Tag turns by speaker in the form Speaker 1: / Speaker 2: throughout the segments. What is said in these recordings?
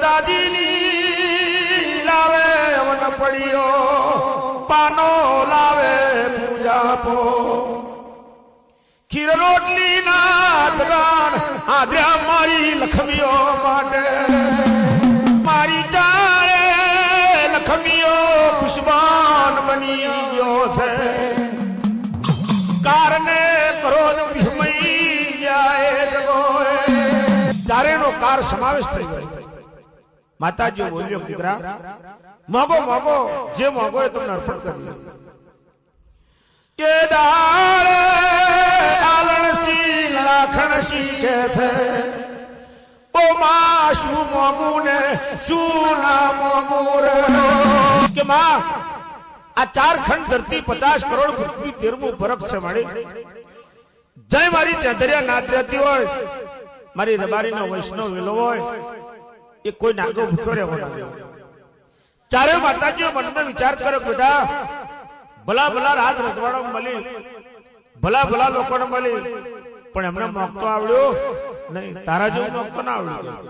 Speaker 1: દાદીની લાવે અવન પડ્યો પાનો લાવે પૂજા પો ખીર રોટલી ના જગાન આદ્યા મારી લખમીઓ માટે મારી ચારે લખમીઓ ખુશબાન બની ગયો છે કારને કરો વિહમઈ જાય જગો ચારેનો કાર સમાવેશ થઈ ગયો માતાજી બોલ્યો દીકરા મોગો મોગો જે મોગો એ તમને અર્પણ કરી કે દાળ આલણસી લાખણસી કે છે ઓ માં શું મોગું ને શું ના મોગું રે કે માં આ ચાર ખંડ ધરતી 50 કરોડ પૃથ્વી 13મું ફરક છે મારી જય મારી ચંદરિયા નાત રહેતી હોય મારી રબારીનો વૈષ્ણવ વેલો હોય એ કોઈ નાગો ભૂખ્યો રહેવો ચારે માતાજીઓ મનમાં વિચાર કર્યો બેટા ભલા ભલા રાત રજવાડા મળી ભલા ભલા લોકોને મળી પણ એમને મોકતો આવડ્યો નહીં તારા જેવું મોકતો ના આવડ્યું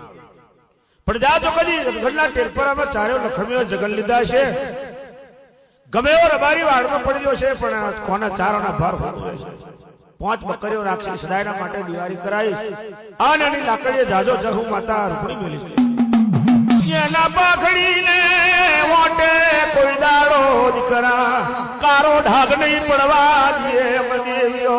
Speaker 1: પણ જા તો કદી રજગઢના ટેરપરામાં ચારે લખમીઓ જગન લીધા છે ગમે એવો રબારી વાડમાં પડ્યો છે પણ કોના ચારોના ભાર હોતો છે 5 બકરીઓ રાખી સદાયના માટે દિવાળી કરાઈ અને એની લાકડીએ જાજો જહુ માતા રૂપણી મેલી એના પાઘડીને મોટે કોઈ દાડો દીકરા કારો ઢાગ નહીં પડવા દે દેવીઓ